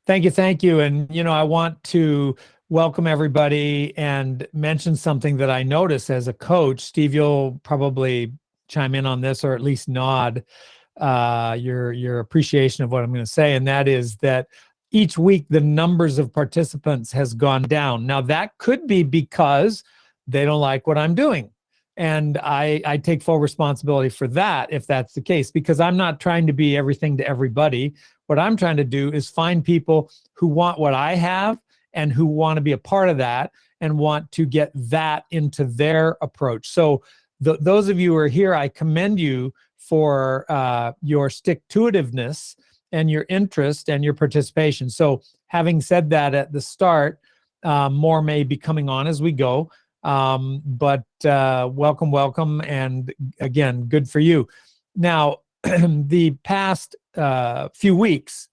Thank you. Thank you. And, I want to welcome everybody and mention something that I notice as a coach. Steve, you'll probably chime in on this or at least nod your appreciation of what I'm going to say. And that is that each week, the numbers of participants has gone down. Now, that could be because they don't like what I'm doing. And I take full responsibility for that if that's the case, because I'm not trying to be everything to everybody. What I'm trying to do is find people who want what I have and who want to be a part of that and want to get that into their approach. So those of you who are here, I commend you for your stick-to-itiveness and your interest and your participation. So having said that at the start, more may be coming on as we go. But welcome. And again, good for you. Now, the past few weeks,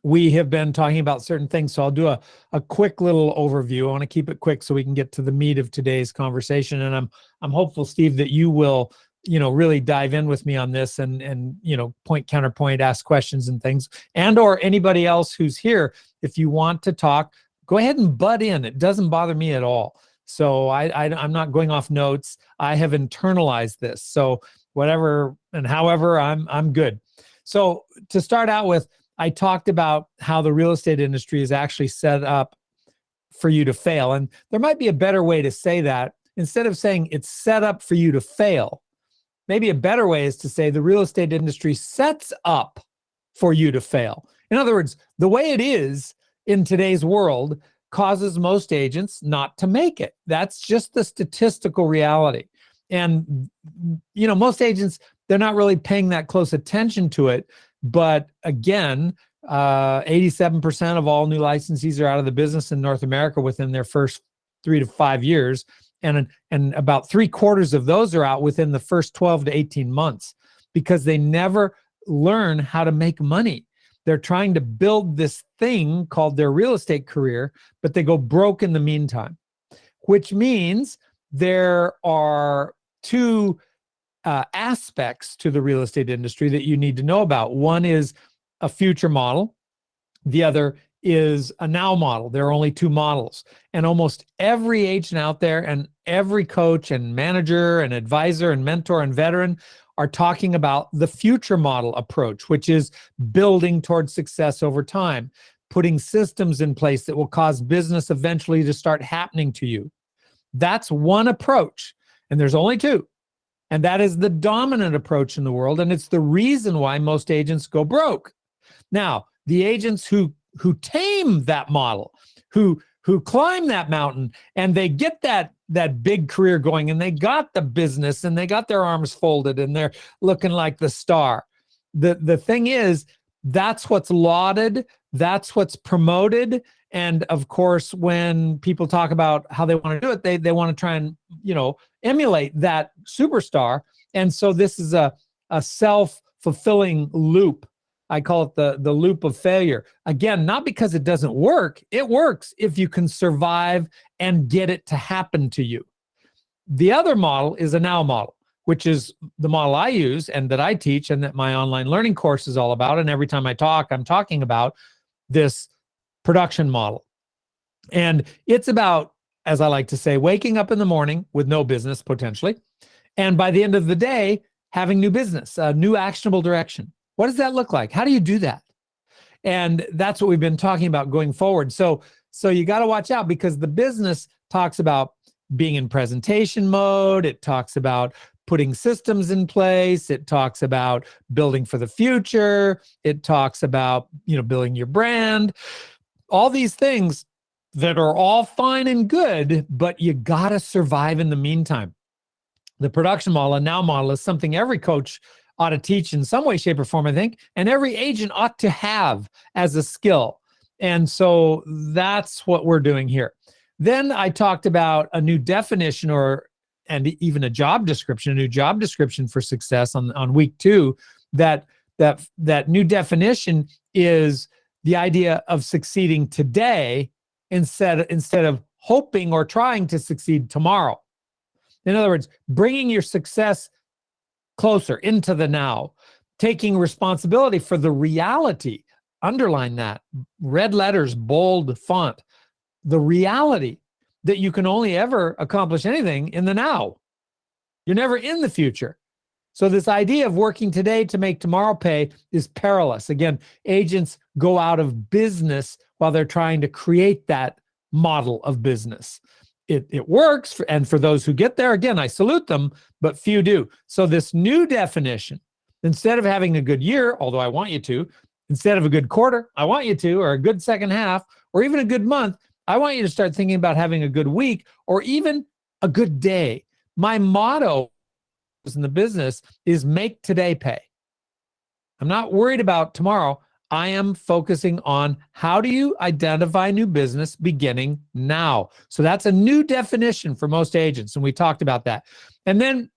we have been talking about certain things. So I'll do a quick little overview. I want to keep it quick so we can get to the meat of today's conversation. And I'm hopeful, Steve, that you will, really dive in with me on this and point, counterpoint, ask questions and things. And or anybody else who's here, if you want to talk, go ahead and butt in. It doesn't bother me at all. So I'm not going off notes. I have internalized this. So whatever and however, I'm good. So to start out with, I talked about how the real estate industry is actually set up for you to fail. And there might be a better way to say that. Instead of saying it's set up for you to fail, maybe a better way is to say the real estate industry sets up for you to fail. In other words, the way it is in today's world causes most agents not to make it. That's just the statistical reality. And, most agents, they're not really paying that close attention to it. But again, 87% of all new licensees are out of the business in North America within their first 3 to 5 years. And about 3/4 of those are out within the first 12 to 18 months because they never learn how to make money. They're trying to build this thing called their real estate career, but they go broke in the meantime, which means there are two aspects to the real estate industry that you need to know about. One is a future model. The other is a now model. There are only two models. And almost every agent out there and every coach and manager and advisor and mentor and veteran are talking about the future model approach, which is building towards success over time, putting systems in place that will cause business eventually to start happening to you. That's one approach. And there's only two. And that is the dominant approach in the world. And it's the reason why most agents go broke. Now, the agents who tame that model, who climb that mountain, and they get that big career going, and they got the business, and they got their arms folded, and they're looking like the star. The thing is, that's what's lauded, that's what's promoted. And of course, when people talk about how they want to do it, they want to try and, emulate that superstar. And so this is a self-fulfilling loop. I call it the loop of failure. Again, not because it doesn't work. It works if you can survive and get it to happen to you. The other model is a now model, which is the model I use and that I teach and that my online learning course is all about. And every time I talk, I'm talking about this production model. And it's about, as I like to say, waking up in the morning with no business potentially. And by the end of the day, having new business, a new actionable direction. What does that look like? How do you do that? And that's what we've been talking about going forward. So you got to watch out because the business talks about being in presentation mode. It talks about putting systems in place. It talks about building for the future. It talks about, building your brand. All these things that are all fine and good, but you got to survive in the meantime. The production model, a now model, is something every coach ought to teach in some way, shape, or form, I think, and every agent ought to have as a skill. And so that's what we're doing here. Then I talked about a new definition and even a new job description for success on week 2. That new definition is the idea of succeeding today instead of hoping or trying to succeed tomorrow. In other words, bringing your success closer into the now, taking responsibility for the reality underline that, red letters, bold font, the reality that you can only ever accomplish anything in the now. You're never in the future. So this idea of working today to make tomorrow pay is perilous. Again, agents go out of business while they're trying to create that model of business. It works, and for those who get there, again, I salute them, but few do. So this new definition, instead of having a good year, although I want you to, instead of a good quarter, I want you to, or a good second half, or even a good month, I want you to start thinking about having a good week or even a good day. My motto in the business is make today pay. I'm not worried about tomorrow. I am focusing on how do you identify new business beginning now. So that's a new definition for most agents, and we talked about that. And then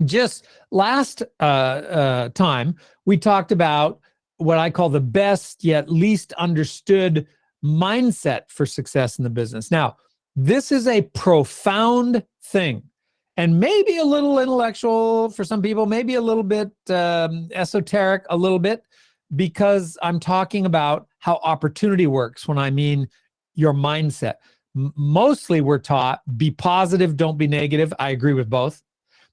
just last time, we talked about what I call the best yet least understood mindset for success in the business. Now, this is a profound thing, and maybe a little intellectual for some people, maybe a little bit esoteric, a little bit, because I'm talking about how opportunity works when I mean your mindset. Mostly we're taught, be positive, don't be negative. I agree with both.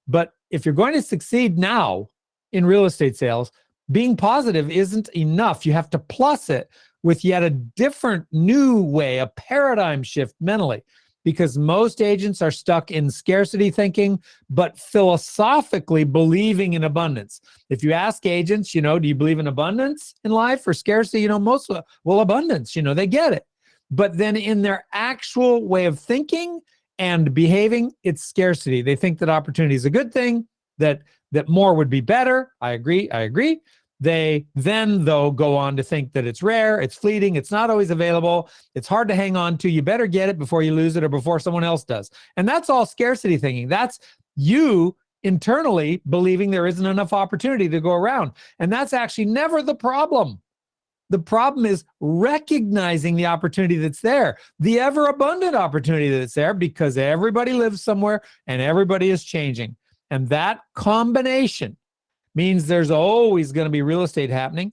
But if you're going to succeed now in real estate sales, being positive isn't enough. You have to plus it with yet a different new way, a paradigm shift mentally, because most agents are stuck in scarcity thinking, but philosophically believing in abundance. If you ask agents, do you believe in abundance in life or scarcity? Most, well, abundance, they get it. But then in their actual way of thinking and behaving, it's scarcity. They think that opportunity is a good thing, that more would be better. I agree. They then, though, go on to think that it's rare, it's fleeting, it's not always available, it's hard to hang on to, you better get it before you lose it or before someone else does. And that's all scarcity thinking. That's you internally believing there isn't enough opportunity to go around. And that's actually never the problem. The problem is recognizing the opportunity that's there, the ever-abundant opportunity that's there, because everybody lives somewhere and everybody is changing. And that combination means there's always going to be real estate happening.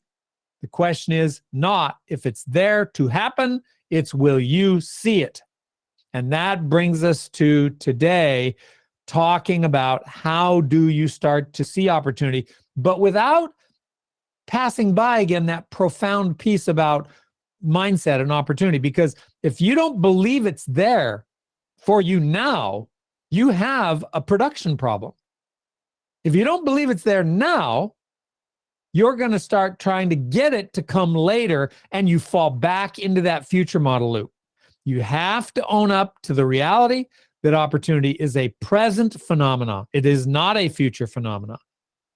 The question is not if it's there to happen, it's will you see it? And that brings us to today, talking about how do you start to see opportunity, but without passing by, again, that profound piece about mindset and opportunity. Because if you don't believe it's there for you now, you have a production problem. If you don't believe it's there now, you're going to start trying to get it to come later, and you fall back into that future model loop. You have to own up to the reality that opportunity is a present phenomenon. It is not a future phenomenon.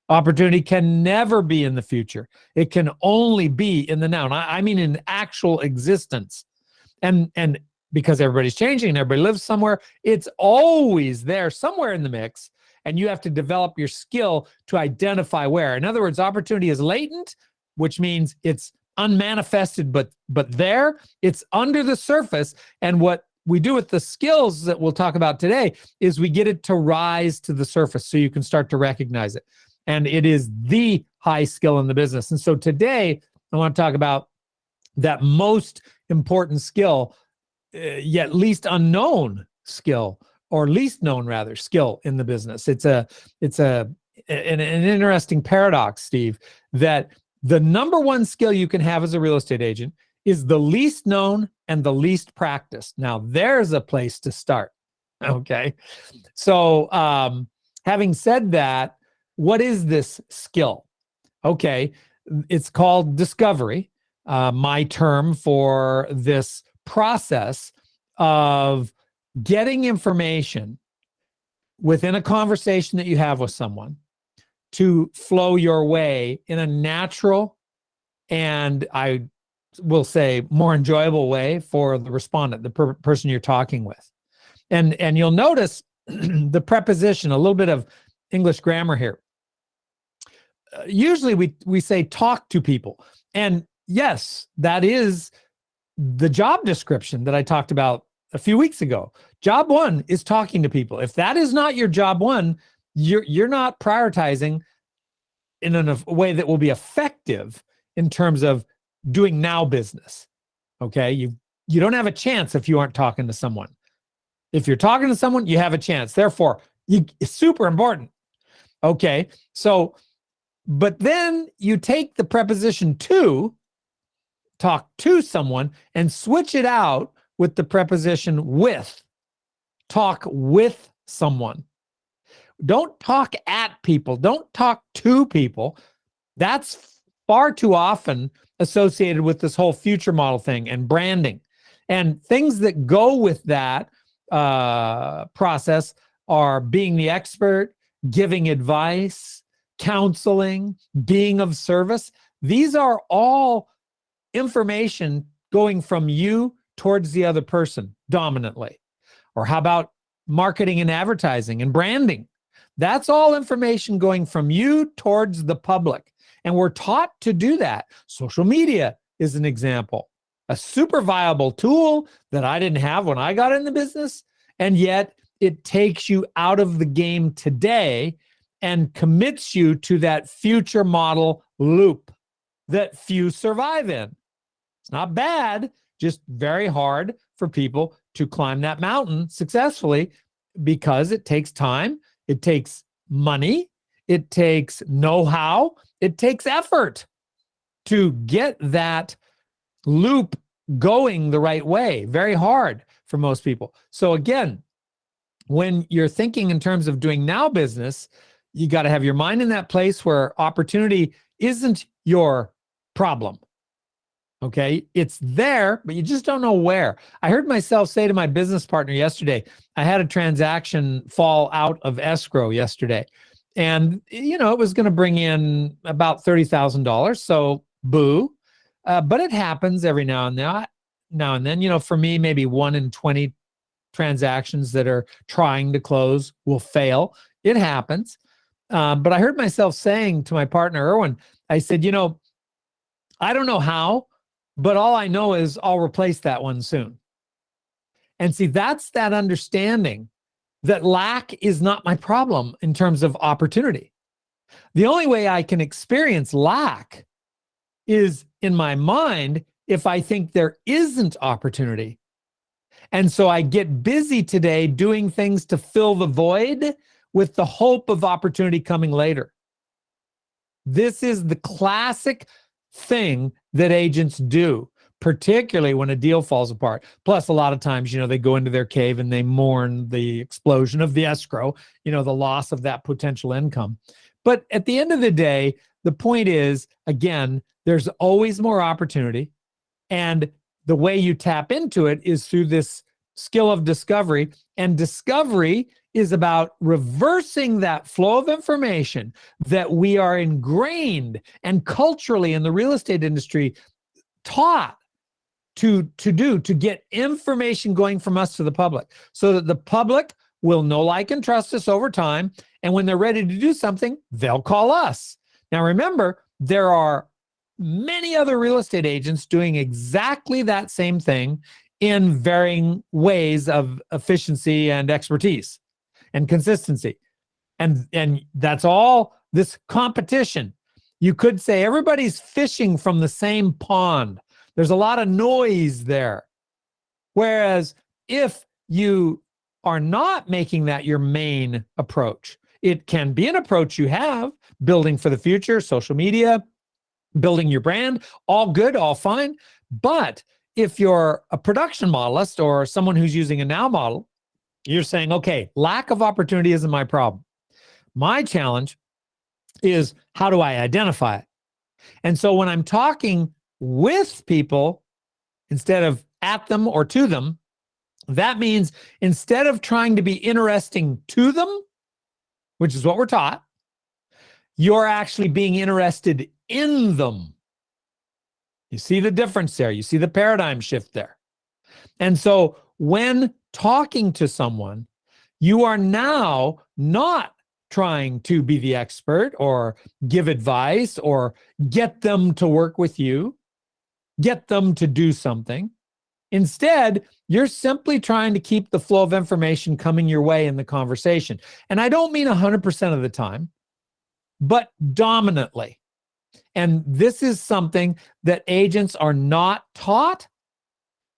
Opportunity can never be in the future. It can only be in the now. And I mean in actual existence. And because everybody's changing and everybody lives somewhere, it's always there somewhere in the mix. And you have to develop your skill to identify where. In other words, opportunity is latent, which means it's unmanifested, but there, it's under the surface. And what we do with the skills that we'll talk about today is we get it to rise to the surface so you can start to recognize it. And it is the high skill in the business. And so today, I want to talk about that most important skill, yet least unknown skill, or least known rather, skill in the business. It's an interesting paradox, Steve, that the number one skill you can have as a real estate agent is the least known and the least practiced. Now, there's a place to start. Okay. So having said that, what is this skill? Okay. It's called discovery, my term for this process of getting information within a conversation that you have with someone to flow your way in a natural and, I will say, more enjoyable way for the respondent, the person you're talking with. And you'll notice the preposition, a little bit of English grammar here. Usually we say talk to people. And yes, that is the job description that I talked about a few weeks ago. Job one is talking to people. If that is not your job one, you're not prioritizing in a way that will be effective in terms of doing now business. Okay. You don't have a chance if you aren't talking to someone. If you're talking to someone, you have a chance. Therefore, it's super important. Okay. So, but then you take the preposition to, talk to someone, and switch it out with the preposition with. Talk with someone. Don't talk at people. Don't talk to people. That's far too often associated with this whole future model thing and branding. And things that go with that process are being the expert, giving advice, counseling, being of service. These are all information going from you towards the other person dominantly. Or how about marketing and advertising and branding? That's all information going from you towards the public. And we're taught to do that. Social media is an example, a super viable tool that I didn't have when I got in the business. And yet it takes you out of the game today and commits you to that future model loop that few survive in. It's not bad, just very hard for people to climb that mountain successfully because it takes time, it takes money, it takes know-how, it takes effort to get that loop going the right way. Very hard for most people. So again, when you're thinking in terms of doing now business, you got to have your mind in that place where opportunity isn't your problem. Okay, it's there, but you just don't know where. I heard myself say to my business partner yesterday, I had a transaction fall out of escrow yesterday. And, it was going to bring in about $30,000. So boo. But it happens every now and then. For me, maybe 1 in 20 transactions that are trying to close will fail. It happens. But I heard myself saying to my partner, Erwin, I said, I don't know how, but all I know is I'll replace that one soon. And see, that's that understanding that lack is not my problem in terms of opportunity. The only way I can experience lack is in my mind if I think there isn't opportunity. And so I get busy today doing things to fill the void with the hope of opportunity coming later. This is the classic thing that agents do, particularly when a deal falls apart. Plus, a lot of times, they go into their cave and they mourn the explosion of the escrow, the loss of that potential income. But at the end of the day, the point is, again, there's always more opportunity. And the way you tap into it is through this skill of discovery. And discovery is about reversing that flow of information that we are ingrained and culturally in the real estate industry taught to get information going from us to the public so that the public will know, like, and trust us over time. And when they're ready to do something, they'll call us. Now, remember, there are many other real estate agents doing exactly that same thing in varying ways of efficiency and expertise and consistency. And that's all this competition. You could say everybody's fishing from the same pond. There's a lot of noise there. Whereas if you are not making that your main approach, it can be an approach you have, building for the future, social media, building your brand, all good, all fine. But if you're a production modelist or someone who's using a now model, you're saying, okay, lack of opportunity isn't my problem. My challenge is, how do I identify it? And so when I'm talking with people instead of at them or to them, that means instead of trying to be interesting to them, which is what we're taught, you're actually being interested in them. You see the difference there. You see the paradigm shift there. And so when talking to someone, you are now not trying to be the expert or give advice or get them to work with you, get them to do something. Instead, you're simply trying to keep the flow of information coming your way in the conversation. And I don't mean 100% of the time, but dominantly. And this is something that agents are not taught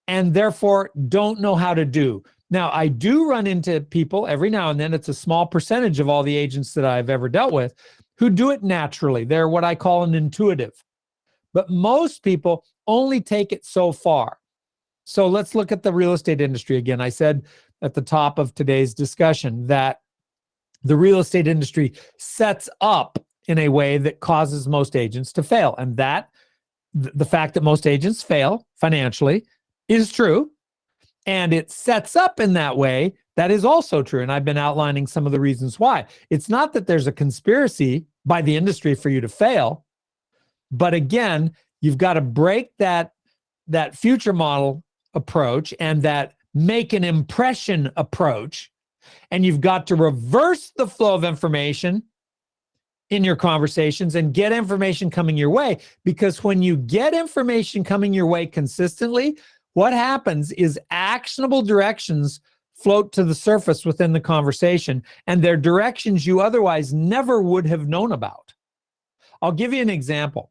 and therefore don't know how to do. Now, I do run into people every now and then. It's a small percentage of all the agents that I've ever dealt with who do it naturally. They're what I call an intuitive. But most people only take it so far. So let's look at the real estate industry again. I said at the top of today's discussion that the real estate industry sets up in a way that causes most agents to fail. And that the fact that most agents fail financially is true. And it sets up in that way, that is also true. And I've been outlining some of the reasons why. It's not that there's a conspiracy by the industry for you to fail, but again, you've got to break that future model approach and that make an impression approach, and you've got to reverse the flow of information in your conversations and get information coming your way. Because when you get information coming your way consistently, what happens is actionable directions float to the surface within the conversation, and they're directions you otherwise never would have known about. I'll give you an example.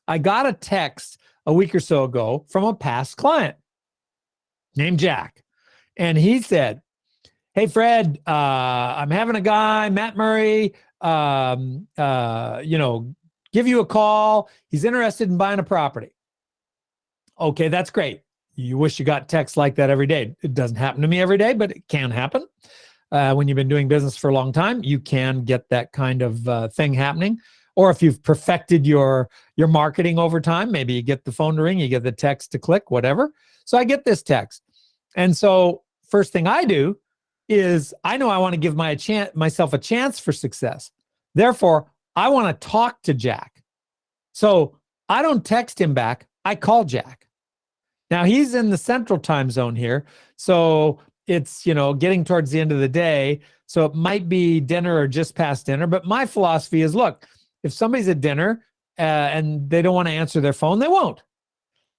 I got a text a week or so ago from a past client named Jack. And he said, "Hey, Fred, I'm having a guy, Matt Murray, give you a call. He's interested in buying a property." Okay, that's great. You wish you got texts like that every day. It doesn't happen to me every day, but it can happen. When you've been doing business for a long time, you can get that kind of thing happening. Or if you've perfected your marketing over time, maybe you get the phone to ring, you get the text to click, whatever. So I get this text. And so first thing I do is I know I want to give myself a chance for success. Therefore, I want to talk to Jack. So I don't text him back. I call Jack. Now he's in the central time zone here. So it's, getting towards the end of the day. So it might be dinner or just past dinner. But my philosophy is, look, if somebody's at dinner and they don't want to answer their phone, they won't.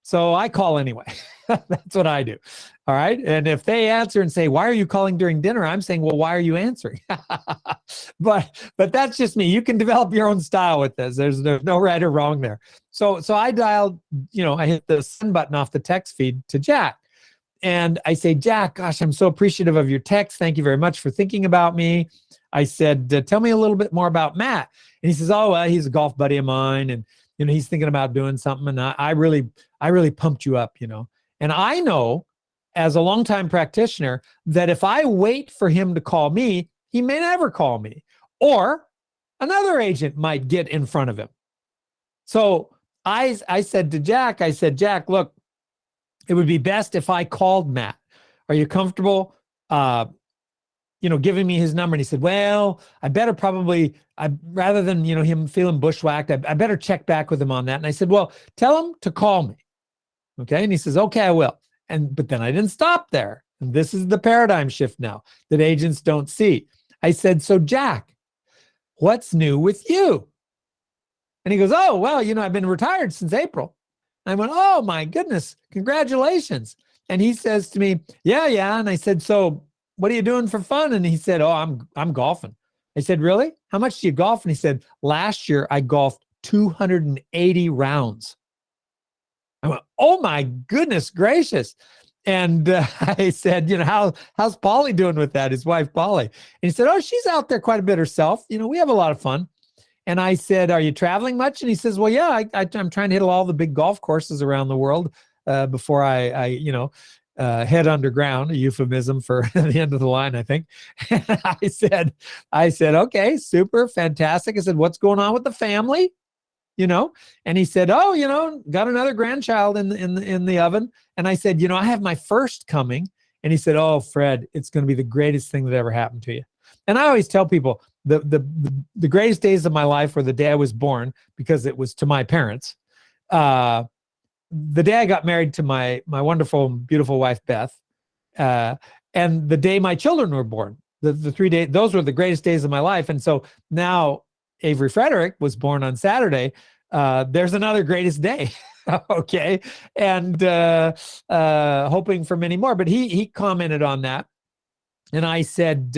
So I call anyway. That's what I do. All right. And if they answer and say, "Why are you calling during dinner?" I'm saying, "Well, why are you answering?" but that's just me. You can develop your own style with this. There's no right or wrong there. So I dialed, I hit the send button off the text feed to Jack. And I say, "Jack, gosh, I'm so appreciative of your text. Thank you very much for thinking about me." I said, "Tell me a little bit more about Matt." And he says, "Oh, well, he's a golf buddy of mine. And, he's thinking about doing something. And I really pumped you up, And I know as a longtime practitioner that if I wait for him to call me, he may never call me, or another agent might get in front of him." So I said to Jack, "Jack, look, it would be best if I called Matt. Are you comfortable, giving me his number?" And he said, "Well, rather than, him feeling bushwhacked, I better check back with him on that." And I said, "Well, tell him to call me." Okay. And he says, "Okay, I will." But then I didn't stop there. And this is the paradigm shift now that agents don't see. I said, "So Jack, what's new with you?" And he goes, "Oh, well, I've been retired since April." And I went, "Oh my goodness, congratulations." And he says to me, Yeah. And I said, "So what are you doing for fun?" And he said, "Oh, I'm golfing." I said, "Really? How much do you golf?" And he said, "Last year I golfed 280 rounds." I went, "Oh my goodness gracious." And I said, how's Polly doing with that? His wife, Polly. And he said, "Oh, she's out there quite a bit herself. We have a lot of fun." And I said, "Are you traveling much?" And he says, "Well, yeah, I'm trying to hit all the big golf courses around the world before I head underground," a euphemism for the end of the line, I think. And I said, "Okay, super, fantastic." I said, "What's going on with the family?" And he said, "Oh, got another grandchild in the oven." And I said, "I have my first coming." And he said, "Oh, Fred, it's going to be the greatest thing that ever happened to you." And I always tell people the greatest days of my life were the day I was born, because it was to my parents. The day I got married to my wonderful, beautiful wife, Beth, and the day my children were born. The 3 days, those were the greatest days of my life. And so now Avery Frederick was born on Saturday. There's another greatest day. Okay. And hoping for many more. But he commented on that. And I said,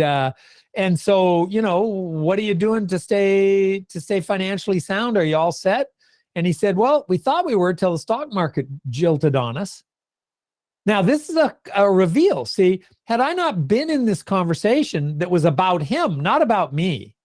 and so, what are you doing to stay financially sound? Are you all set? And he said, well, we thought we were till the stock market jilted on us. Now, this is a reveal. See, had I not been in this conversation that was about him, not about me,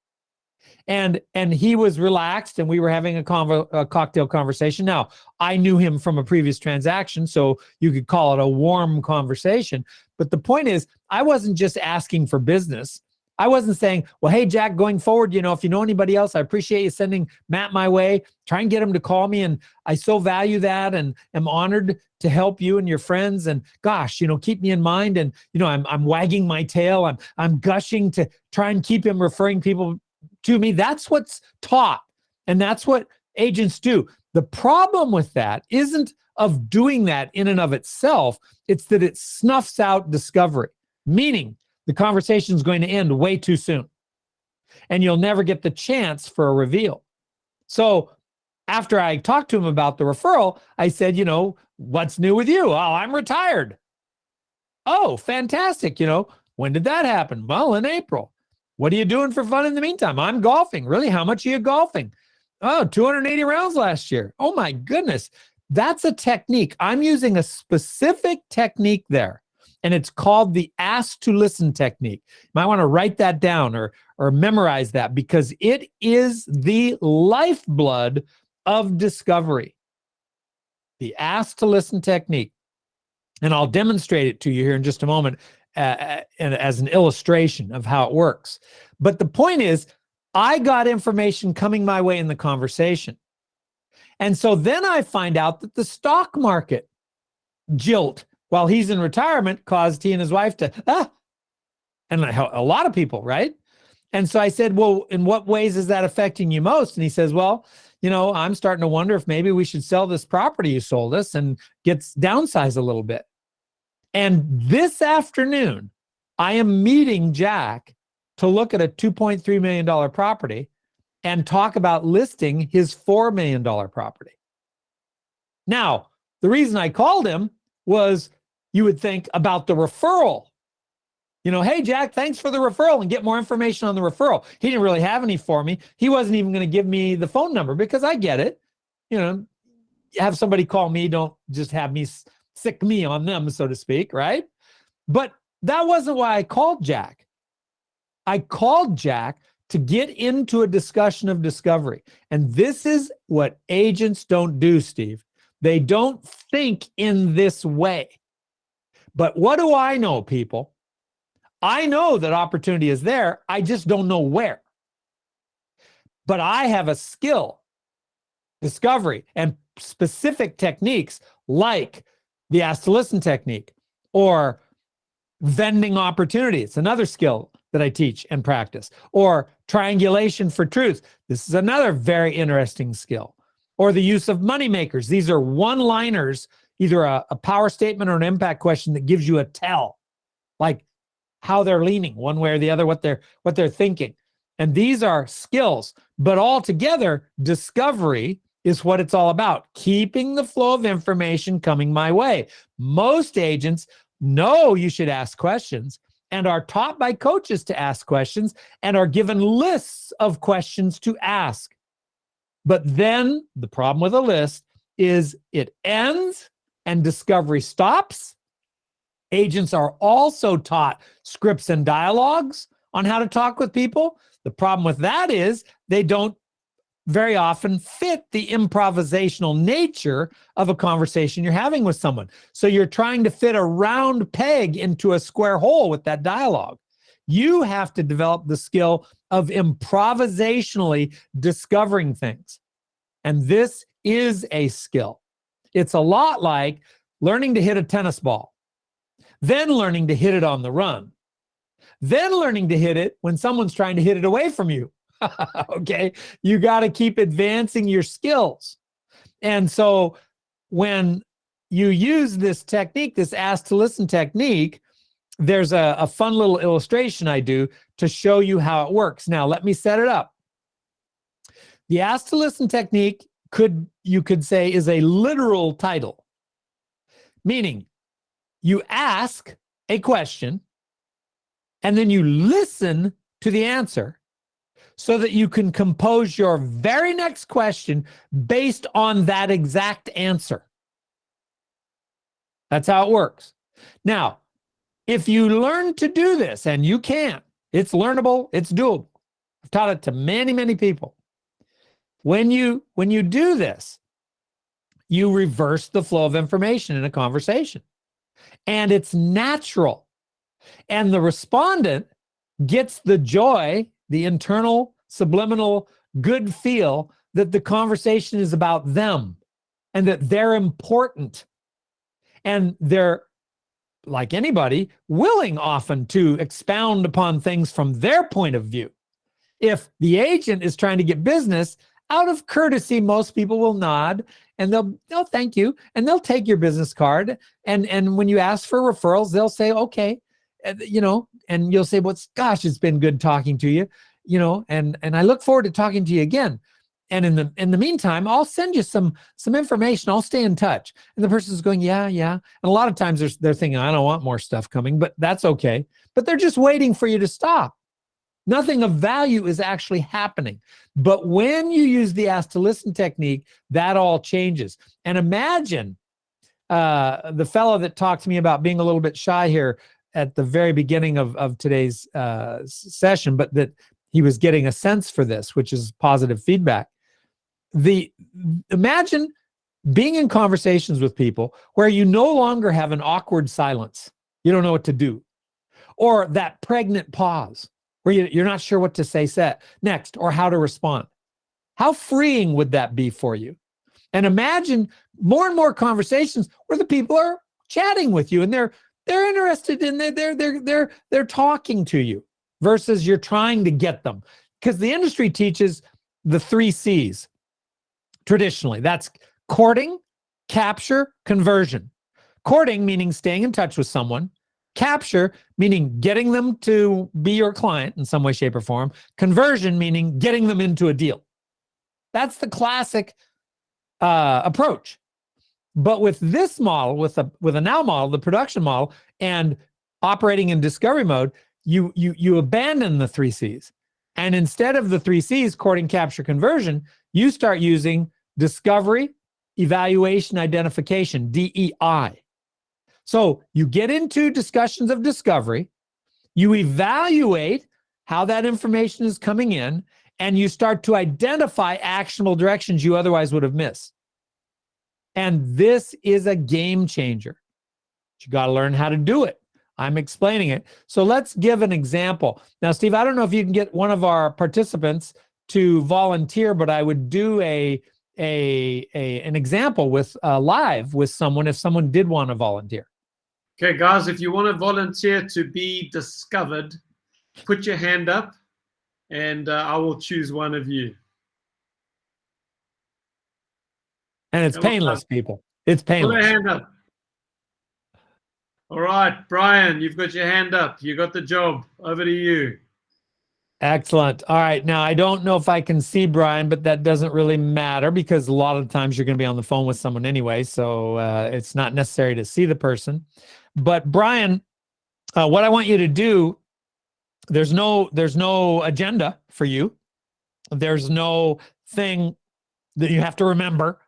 and he was relaxed and we were having a cocktail conversation. Now, I knew him from a previous transaction, so you could call it a warm conversation. But the point is, I wasn't just asking for business. I wasn't saying, well, hey, Jack, going forward, if you know anybody else, I appreciate you sending Matt my way. Try and get him to call me. And I so value that and am honored to help you and your friends. And gosh, keep me in mind. And, I'm wagging my tail. I'm gushing to try and keep him referring people to me. That's what's taught. And that's what agents do. The problem with that isn't of doing that in and of itself. It's that it snuffs out discovery, meaning the conversation is going to end way too soon. And you'll never get the chance for a reveal. So after I talked to him about the referral, I said, what's new with you? Oh, I'm retired. Oh, fantastic. When did that happen? Well, in April. What are you doing for fun in the meantime? I'm golfing. Really? How much are you golfing? Oh, 280 rounds last year. Oh my goodness. That's a technique. I'm using a specific technique there. And it's called the ask to listen technique. You might want to write that down or memorize that, because it is the lifeblood of discovery. The ask to listen technique. And I'll demonstrate it to you here in just a moment as an illustration of how it works. But the point is, I got information coming my way in the conversation. And so then I find out that the stock market jilt while he's in retirement caused he and his wife to, and a lot of people, right? And so I said, well, in what ways is that affecting you most? And he says, well, I'm starting to wonder if maybe we should sell this property you sold us and get downsized a little bit. And this afternoon, I am meeting Jack to look at a $2.3 million property and talk about listing his $4 million property. Now, the reason I called him was, you would think, about the referral. Hey, Jack, thanks for the referral, and get more information on the referral. He didn't really have any for me. He wasn't even going to give me the phone number, because I get it. Have somebody call me, don't just have me sick me on them, so to speak, right? But that wasn't why I called Jack. I called Jack to get into a discussion of discovery. And this is what agents don't do, Steve. They don't think in this way. But what do I know, people? I know that opportunity is there. I just don't know where. But I have a skill, discovery, and specific techniques like the ask to listen technique or vending opportunity. It's another skill that I teach and practice. Or triangulation for truth. This is another very interesting skill. Or the use of money makers. These are one-liners, either a power statement or an impact question that gives you a tell, like how they're leaning one way or the other, what they're thinking. And these are skills, but altogether, discovery is what it's all about. Keeping the flow of information coming my way. Most agents know you should ask questions and are taught by coaches to ask questions and are given lists of questions to ask. But then the problem with a list is it ends and discovery stops. Agents are also taught scripts and dialogues on how to talk with people. The problem with that is they don't very often fit the improvisational nature of a conversation you're having with someone. So you're trying to fit a round peg into a square hole with that dialogue. You have to develop the skill of improvisationally discovering things. And this is a skill. It's a lot like learning to hit a tennis ball, then learning to hit it on the run, then learning to hit it when someone's trying to hit it away from you. Okay, you got to keep advancing your skills. And so when you use this technique, this ask to listen technique, there's a fun little illustration I do to show you how it works. Now, let me set it up. The ask to listen technique you could say is a literal title, meaning you ask a question and then you listen to the answer so that you can compose your very next question based on that exact answer. That's how it works. Now, if you learn to do this, and you can, it's learnable, it's doable. I've taught it to many, many people. When you do this, you reverse the flow of information in a conversation. And it's natural. And the respondent gets the joy, the internal, subliminal, good feel that the conversation is about them and that they're important. And they're, like anybody, willing often to expound upon things from their point of view. If the agent is trying to get business, out of courtesy, most people will nod and they'll thank you and they'll take your business card. And when you ask for referrals, they'll say, okay, and you'll say, well, gosh, it's been good talking to you, and I look forward to talking to you again. And in the meantime, I'll send you some information. I'll stay in touch. And the person's going, yeah. And a lot of times they're thinking, I don't want more stuff coming, but that's okay. But they're just waiting for you to stop. Nothing of value is actually happening. But when you use the ask to listen technique, that all changes. And imagine the fellow that talked to me about being a little bit shy here at the very beginning of today's session, but that he was getting a sense for this, which is positive feedback. Imagine being in conversations with people where you no longer have an awkward silence. You don't know what to do. Or that pregnant pause where you're not sure what to say next or how to respond. How freeing would that be for you? And imagine more and more conversations where the people are chatting with you and they're interested in they're talking to you versus you're trying to get them. Because the industry teaches the 3 C's traditionally. That's courting, capture, conversion. Courting meaning staying in touch with someone. Capture meaning getting them to be your client in some way, shape, or form. Conversion meaning getting them into a deal. That's the classic approach. But with this model, with a now model, the production model, and operating in discovery mode, you abandon the 3 C's. And instead of the 3 C's, courting, capture, conversion, you start using discovery, evaluation, identification, DEI. So you get into discussions of discovery, you evaluate how that information is coming in, and you start to identify actionable directions you otherwise would have missed. And this is a game changer. But you got to learn how to do it. I'm explaining it. So let's give an example. Now, Steve, I don't know if you can get one of our participants to volunteer, but I would do an example with live with someone if someone did want to volunteer. Okay, guys, if you want to volunteer to be discovered, put your hand up and I will choose one of you. And it's painless, people. It's painless. Put a hand up. All right, Brian, you've got your hand up. You got the job. Over to you. Excellent. All right. Now, I don't know if I can see Brian, but that doesn't really matter because a lot of times you're going to be on the phone with someone anyway. So it's not necessary to see the person. But Brian, what I want you to do, there's no agenda for you. There's no thing that you have to remember.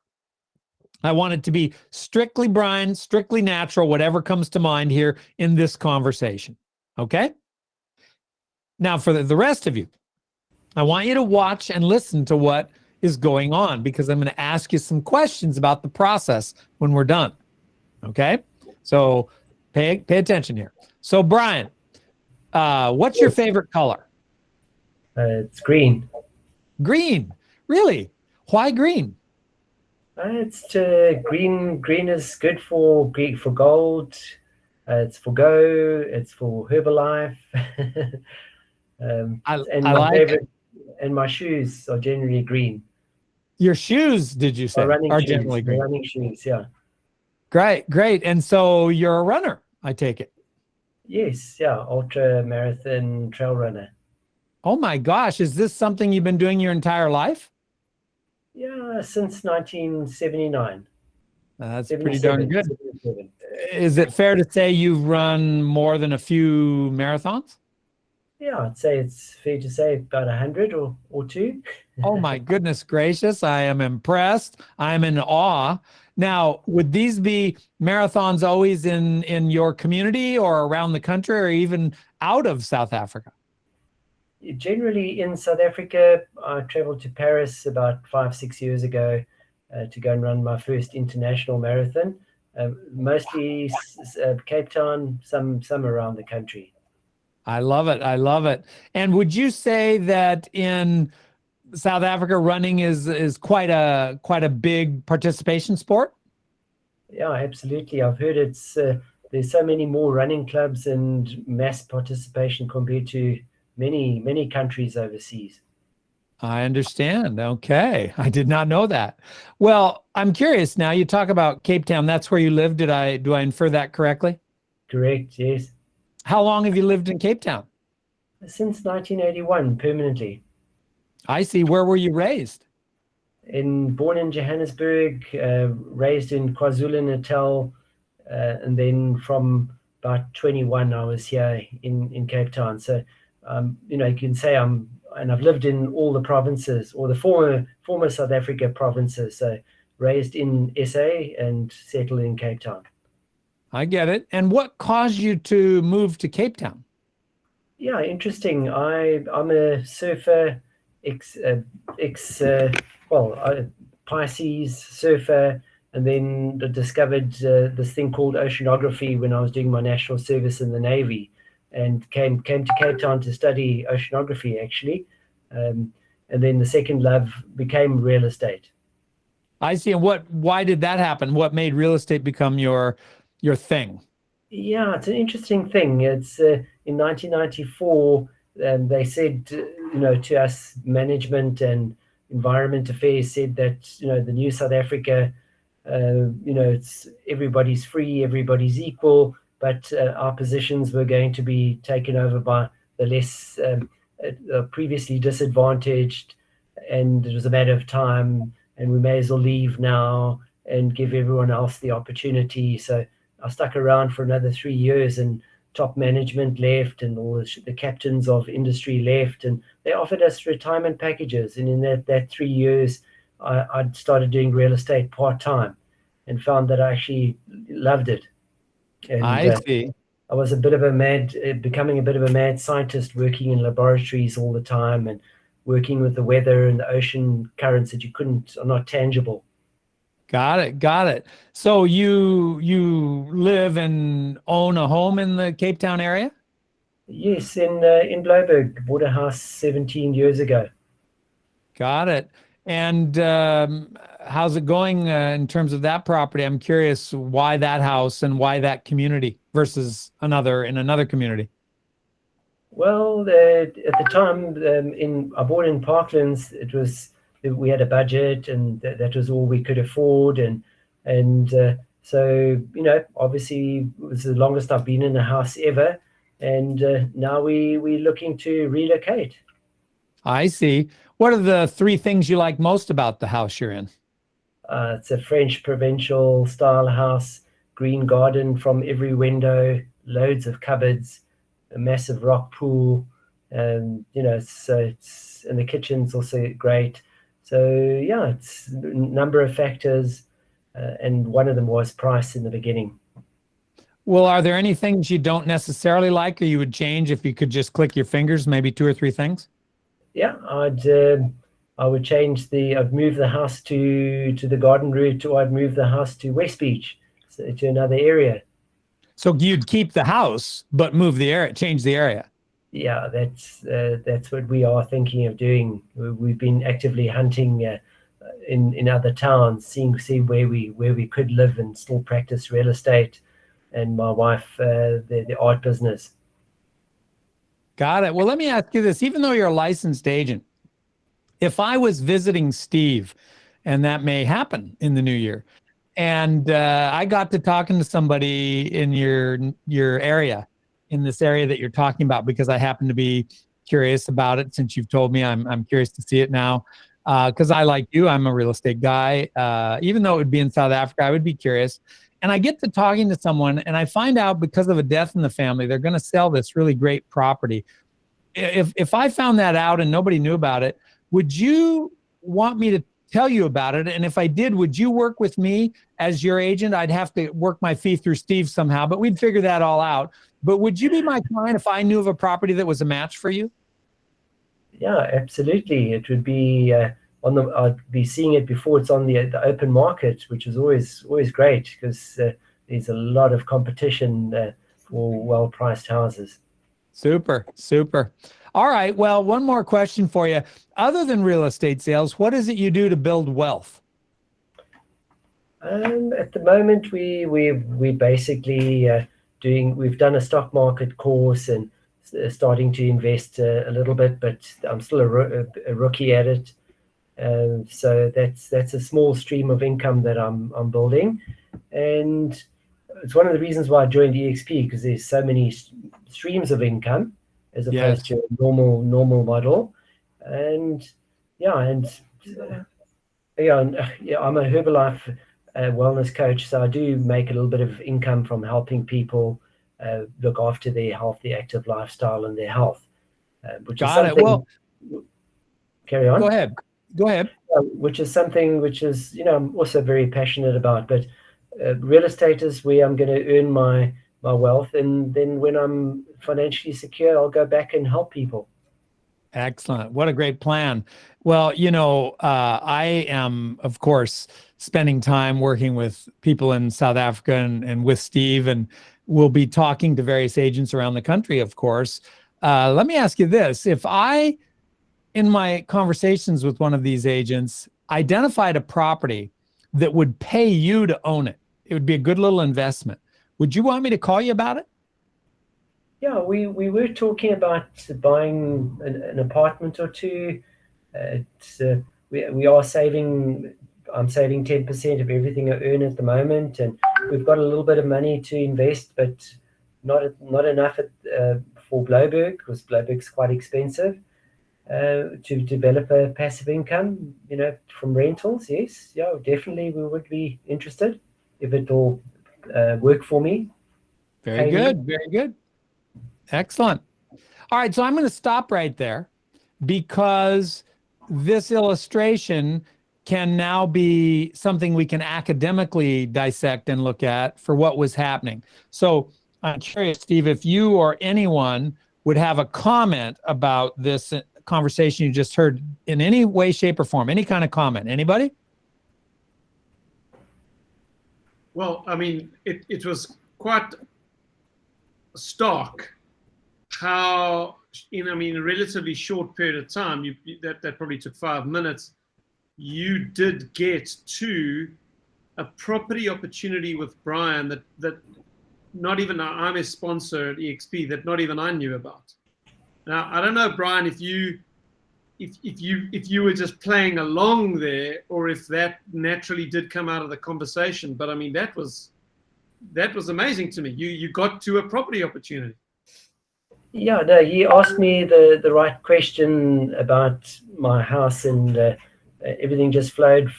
I want it to be strictly Brian, strictly natural, whatever comes to mind here in this conversation. Okay? Now, for the rest of you, I want you to watch and listen to what is going on because I'm going to ask you some questions about the process when we're done. Okay? So pay attention here. So, Brian, what's your favorite color? It's green. Green. Really? Why green? It's green is good for gold. It's for go. It's for Herbalife. I like favorite, and my shoes are generally green. Your shoes, did you say, running are shoes, generally green? Running shoes, yeah. Great. And so you're a runner, I take it. Yes, yeah, ultra marathon trail runner. Oh my gosh, is this something you've been doing your entire life? Yeah, since 1979. That's pretty darn good. 77. Is it fair to say you've run more than a few marathons? Yeah, I'd say it's fair to say about 100 or two. Oh my goodness gracious. I am impressed. I'm in awe. Now, would these be marathons always in your community or around the country or even out of South Africa? Generally in South Africa, I traveled to Paris about 5, 6 years ago to go and run my first international marathon. Mostly Cape Town, some around the country. I love it. I love it. And would you say that in South Africa running is quite a big participation sport? Yeah, absolutely. I've heard there's so many more running clubs and mass participation compared to many countries overseas. I understand. Okay. I did not know that. Well, I'm curious now. You talk about Cape Town. That's where you live. Do I infer that correctly? Correct, yes. How long have you lived in Cape Town? Since 1981, permanently. I see. Where were you raised? Born in Johannesburg, raised in KwaZulu-Natal, and then from about 21, I was here in Cape Town. So, you can say I've lived in all the provinces, or the former South Africa provinces. So, raised in SA and settled in Cape Town. I get it. And what caused you to move to Cape Town? Yeah, interesting. I'm a surfer, ex Pisces surfer, and then discovered this thing called oceanography when I was doing my national service in the Navy, and came to Cape Town to study oceanography actually, and then the second love became real estate. I see. And why did that happen? What made real estate become your thing? Yeah, it's an interesting thing. It's in 1994, they said, to us, management and environment affairs said that, the new South Africa, it's everybody's free, everybody's equal, but our positions were going to be taken over by the less previously disadvantaged, and it was a matter of time, and we may as well leave now and give everyone else the opportunity. So I stuck around for another 3 years, and top management left, and all the captains of industry left, and they offered us retirement packages. And in that 3 years, I'd started doing real estate part-time and found that I actually loved it. And I see. I was becoming a bit of a mad scientist, working in laboratories all the time and working with the weather and the ocean currents that are not tangible. Got it. Got it. So you live and own a home in the Cape Town area? Yes, in Blouberg, bought a house 17 years ago. Got it. And how's it going in terms of that property? I'm curious why that house and why that community versus another community. Well, at the time, I bought in Parklands. We had a budget, and that was all we could afford, and so obviously it was the longest I've been in a house ever, and now we're looking to relocate. I see. What are the three things you like most about the house you're in? It's a French provincial style house, green garden from every window, loads of cupboards, a massive rock pool, and and the kitchen's also great. So yeah, it's a number of factors, and one of them was price in the beginning. Well, are there any things you don't necessarily like or you would change if you could just click your fingers, maybe two or three things? Yeah, I would I'd move the house to the garden route, or I'd move the house to West Beach, so to another area. So you'd keep the house, but change the area. Yeah, that's what we are thinking of doing. We've been actively hunting in other towns, see where we could live and still practice real estate, and my wife the art business. Got it. Well, let me ask you this. Even though you're a licensed agent, if I was visiting Steve, and that may happen in the new year, and I got to talking to somebody in your area, in this area that you're talking about, because I happen to be curious about it. Since you've told me, I'm curious to see it now. Because I, like you, I'm a real estate guy. Even though it would be in South Africa, I would be curious. And I get to talking to someone, and I find out because of a death in the family, they're going to sell this really great property. if I found that out and nobody knew about it, would you want me to tell you about it? And if I did, would you work with me as your agent? I'd have to work my fee through Steve somehow, but we'd figure that all out. But would you be my client if I knew of a property that was a match for you? Yeah, absolutely. It would be I'd be seeing it before it's on the open market, which is always great because there's a lot of competition for well-priced houses. Super, super. All right. Well, one more question for you. Other than real estate sales, what is it you do to build wealth? At the moment, we basically we've done a stock market course and starting to invest a little bit, but I'm still a rookie at it. So that's a small stream of income that I'm building, and it's one of the reasons why I joined EXP, because there's so many streams of income as opposed to a normal model. And I'm a Herbalife wellness coach, so I do make a little bit of income from helping people look after their health, their active lifestyle, and their health. Which Got is it. Well, carry on. Go ahead. Which is something which is, I'm also very passionate about. But real estate is where I'm going to earn my wealth, and then when I'm financially secure, I'll go back and help people. Excellent. What a great plan. Well, I am, of course, spending time working with people in South Africa and with Steve, and we'll be talking to various agents around the country, of course. Let me ask you this. If I, in my conversations with one of these agents, identified a property that would pay you to own it, it would be a good little investment. Would you want me to call you about it? Yeah, we were talking about buying an apartment or two. We are saving. I'm saving 10% of everything I earn at the moment, and we've got a little bit of money to invest, but not enough for Blouberg, because Blouberg's quite expensive to develop a passive income. From rentals. Yes, yeah, definitely we would be interested if it all work for me. Very good. Excellent. All right, so I'm going to stop right there because this illustration can now be something we can academically dissect and look at for what was happening. So I'm curious, Steve, if you or anyone would have a comment about this conversation you just heard in any way, shape, or form, any kind of comment. Anybody? Well, I mean, it was quite stark how, in a relatively short period of time, that probably took 5 minutes, you did get to a property opportunity with Brian that not even I'm a sponsor at EXP, that not even I knew about. Now, I don't know, Brian, if you were just playing along there, or if that naturally did come out of the conversation, but that was amazing to me. You got to a property opportunity. Yeah, no, he asked me the right question about my house, and everything just flowed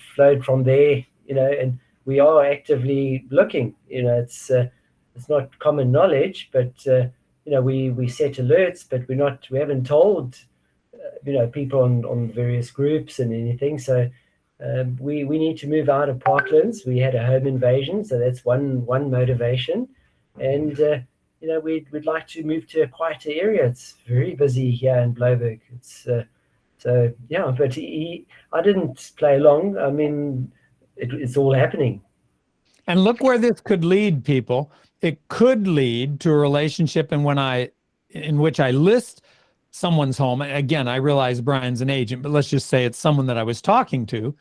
from there, and we are actively looking. It's not common knowledge, but we set alerts, but we haven't told people on various groups and anything. So we need to move out of Parklands. We had a home invasion, so that's one motivation, and we'd like to move to a quieter area. It's very busy here in Blouberg. It's so yeah, but I didn't play along. It's all happening. And look where this could lead, people. It could lead to a relationship in which I list someone's home. Again, I realize Brian's an agent, but let's just say it's someone that I was talking to.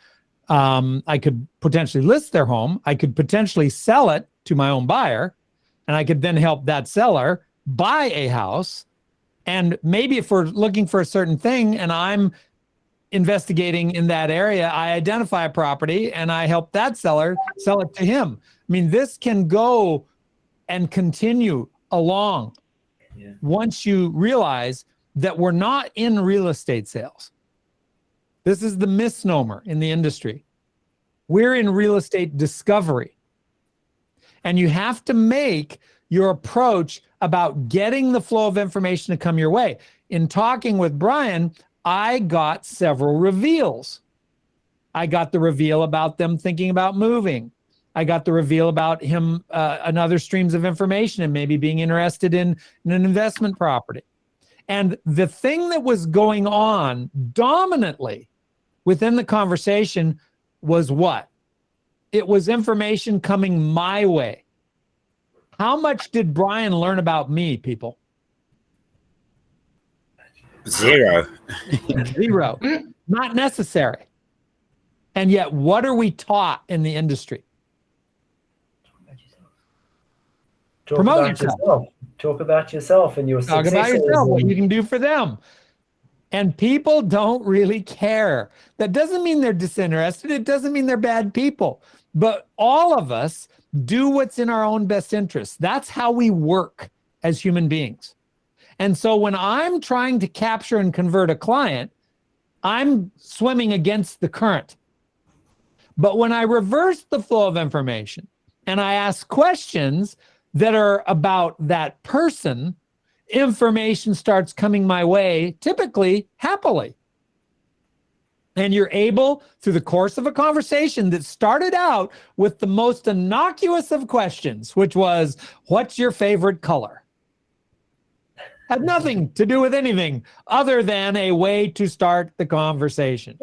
I could potentially list their home. I could potentially sell it to my own buyer, and I could then help that seller buy a house. And maybe if we're looking for a certain thing and I'm investigating in that area, I identify a property and I help that seller sell it to him. This can go and continue along once you realize that we're not in real estate sales. This is the misnomer in the industry. We're in real estate discovery. And you have to make your approach about getting the flow of information to come your way. in talking with Brian, I got several reveals. I got the reveal about them thinking about moving. I got the reveal about him and other streams of information and maybe being interested in an investment property. And the thing that was going on dominantly within the conversation was what? It was information coming my way. How much did Brian learn about me, people? Zero. Zero. Not necessary. And yet, what are we taught in the industry? Promote yourself. Talk about yourself and your Talk about yourself, what you can do for them. And people don't really care. That doesn't mean they're disinterested. It doesn't mean they're bad people. But all of us do what's in our own best interest. That's how we work as human beings. And so when I'm trying to capture and convert a client, I'm swimming against the current. But when I reverse the flow of information and I ask questions that are about that person, information starts coming my way, typically happily. And you're able, through the course of a conversation that started out with the most innocuous of questions, which was, what's your favorite color? Had nothing to do with anything other than a way to start the conversation.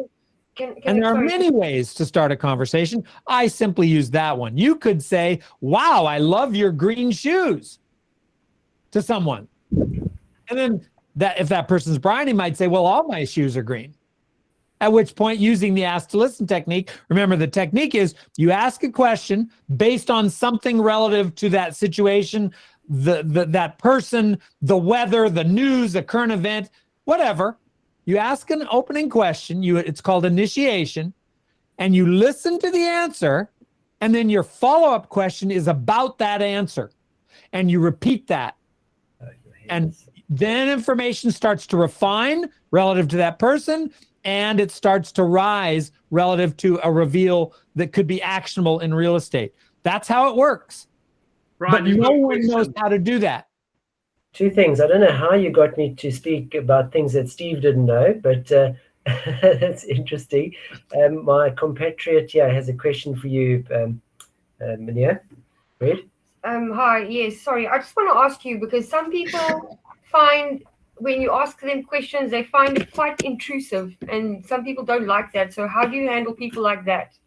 And there are many ways to start a conversation. I simply use that one. You could say, wow, I love your green shoes to someone. And then if that person's Brian, he might say, well, all my shoes are green. At which point, using the ask to listen technique, remember the technique is you ask a question based on something relative to that situation, that person, the weather, the news, the current event, whatever. You ask an opening question, it's called initiation, and you listen to the answer, and then your follow-up question is about that answer. And you repeat that. And then information starts to refine relative to that person, and it starts to rise relative to a reveal that could be actionable in real estate. That's how it works. Brian, but no one knows how to do that. Two things. I don't know how you got me to speak about things that Steve didn't know, but that's interesting. My compatriot here has a question for you, Mania. Fred? Hi, yes, sorry. I just want to ask you, because some people find when you ask them questions, they find it quite intrusive, and some people don't like that. So how do you handle people like that?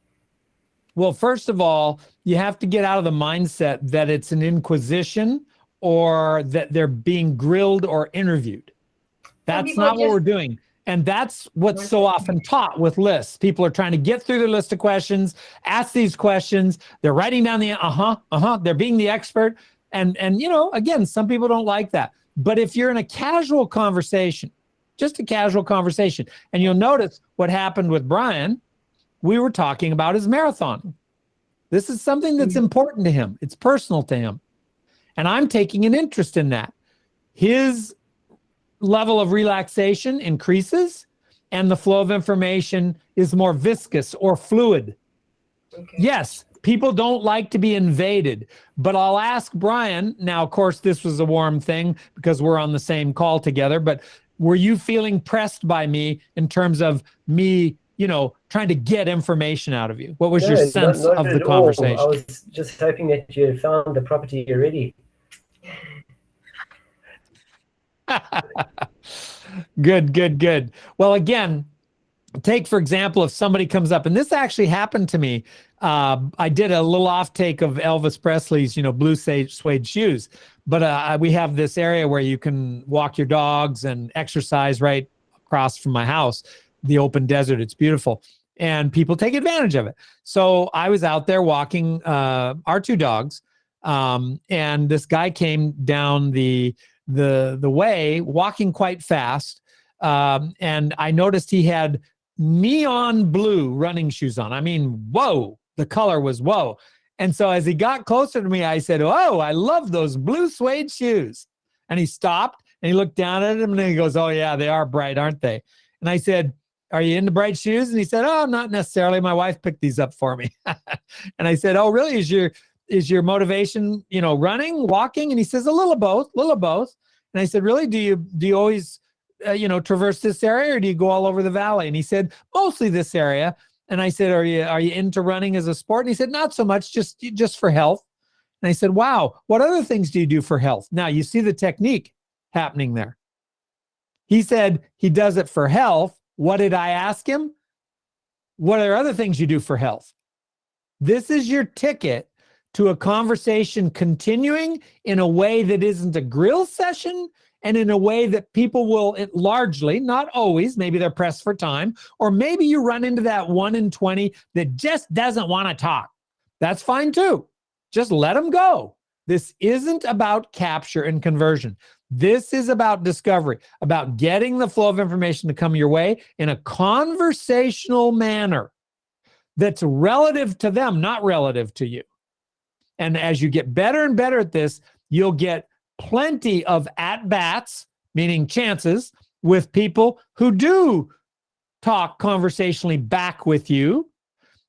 Well, first of all, you have to get out of the mindset that it's an inquisition or that they're being grilled or interviewed. That's not what we're doing. And that's what's so often taught with lists. People are trying to get through their list of questions, ask these questions. They're writing down the they're being the expert. And again, some people don't like that. But if you're in a casual conversation, just a casual conversation, and you'll notice what happened with Brian, we were talking about his marathon. This is something that's important to him. It's personal to him. And I'm taking an interest in that. His level of relaxation increases and the flow of information is more viscous or fluid. Okay. Yes, people don't like to be invaded, but I'll ask Brian, now of course this was a warm thing because we're on the same call together, but were you feeling pressed by me in terms of me, trying to get information out of you? What was your sense of the conversation? I was just hoping that you found the property already. Good. Well, again, take, for example, if somebody comes up, and this actually happened to me. I did a little off take of Elvis Presley's, blue suede shoes. But we have this area where you can walk your dogs and exercise right across from my house, the open desert. It's beautiful. And people take advantage of it. So I was out there walking our two dogs. And this guy came down the way, walking quite fast. And I noticed he had neon blue running shoes on. I mean, whoa, the color was whoa. And so as he got closer to me, I said, oh, I love those blue suede shoes. And he stopped and he looked down at him and he goes, oh yeah, they are bright, aren't they? And I said, are you into bright shoes? And he said, oh, not necessarily. My wife picked these up for me. And I said, oh, really? Is your motivation, running, walking? And he says, a little of both. And I said, really? Do you always traverse this area, or do you go all over the valley? And he said, mostly this area. And I said, are you into running as a sport? And he said, not so much, just for health. And I said, wow, what other things do you do for health? Now you see the technique happening there. He said he does it for health. What did I ask him? What are other things you do for health? This is your ticket to a conversation continuing in a way that isn't a grill session, and in a way that people will largely, not always, maybe they're pressed for time, or maybe you run into that 1 in 20 that just doesn't want to talk. That's fine too. Just let them go. This isn't about capture and conversion. This is about discovery, about getting the flow of information to come your way in a conversational manner that's relative to them, not relative to you. And as you get better and better at this, you'll get plenty of at-bats, meaning chances, with people who do talk conversationally back with you,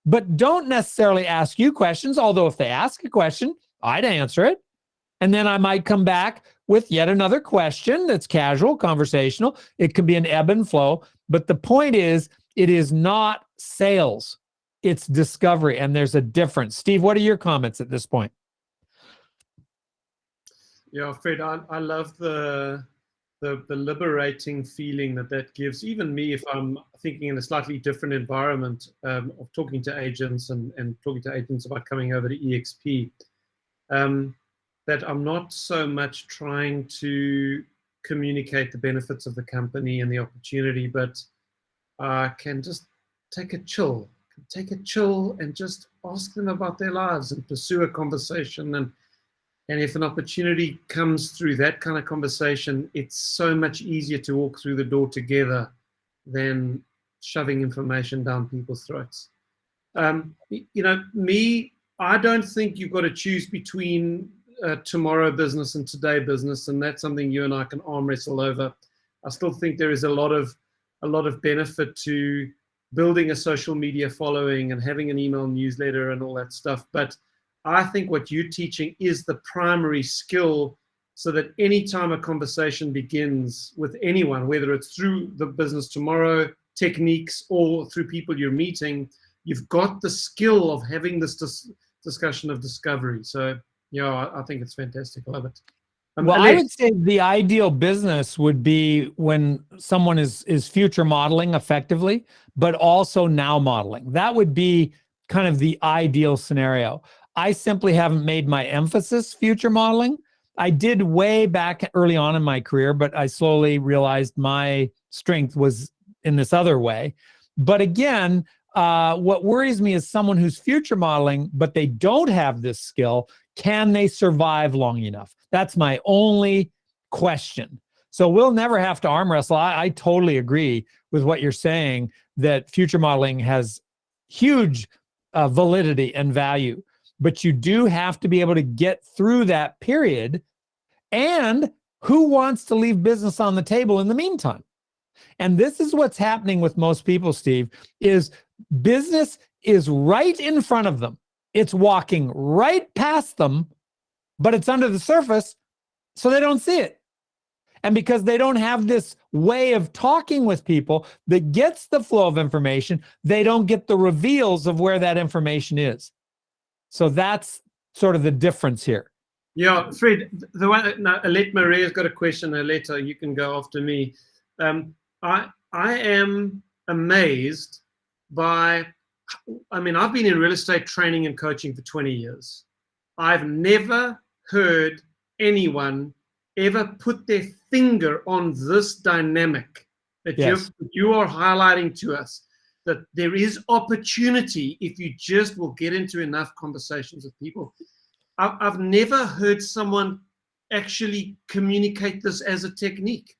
but don't necessarily ask you questions. Although if they ask a question, I'd answer it. And then I might come back with yet another question that's casual, conversational. It can be an ebb and flow. But the point is, it is not sales. It's discovery. And there's a difference. Steve, what are your comments at this point? Yeah, Fred, I love the liberating feeling that gives even me if I'm thinking in a slightly different environment of talking to agents and talking to agents about coming over to EXP, that I'm not so much trying to communicate the benefits of the company and the opportunity, but I can just take a chill and just ask them about their lives and pursue a conversation. And if an opportunity comes through that kind of conversation, it's so much easier to walk through the door together than shoving information down people's throats. Me, I don't think you've got to choose between tomorrow business and today business, and that's something you and I can arm wrestle over. I still think there is a lot of benefit to building a social media following and having an email newsletter and all that stuff. But I think what you're teaching is the primary skill, so that anytime a conversation begins with anyone, whether it's through the business tomorrow techniques or through people you're meeting, you've got the skill of having this discussion of discovery. So, I think it's fantastic. I love it. Well, I would say the ideal business would be when someone is future modeling effectively, but also now modeling. That would be kind of the ideal scenario. I simply haven't made my emphasis future modeling. I did way back early on in my career, but I slowly realized my strength was in this other way. But again, what worries me is someone who's future modeling, but they don't have this skill. Can they survive long enough? That's my only question. So we'll never have to arm wrestle. I totally agree with what you're saying, that future modeling has huge validity and value. But you do have to be able to get through that period. And who wants to leave business on the table in the meantime? And this is what's happening with most people, Steve, is business is right in front of them. It's walking right past them, but it's under the surface, so they don't see it. And because they don't have this way of talking with people that gets the flow of information, they don't get the reveals of where that information is. So that's sort of the difference here. Yeah, Fred, the one, now, Alette Maria's got a question. Alette, you can go after me. I am amazed by, I've been in real estate training and coaching for 20 years. I've never heard anyone ever put their finger on this dynamic that you are highlighting to us, that there is opportunity if you just will get into enough conversations with people. I've never heard someone actually communicate this as a technique.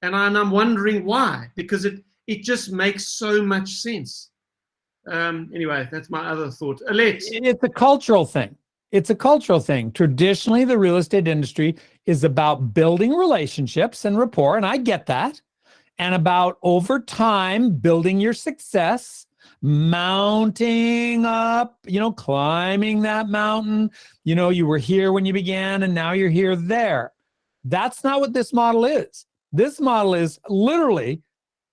And I'm wondering why, because it just makes so much sense. Anyway, that's my other thought. Alette. It's a cultural thing. It's a cultural thing. Traditionally, the real estate industry is about building relationships and rapport, and I get that, and about over time building your success, mounting up, climbing that mountain. You were here when you began, and now you're here there. That's not what this model is. This model is literally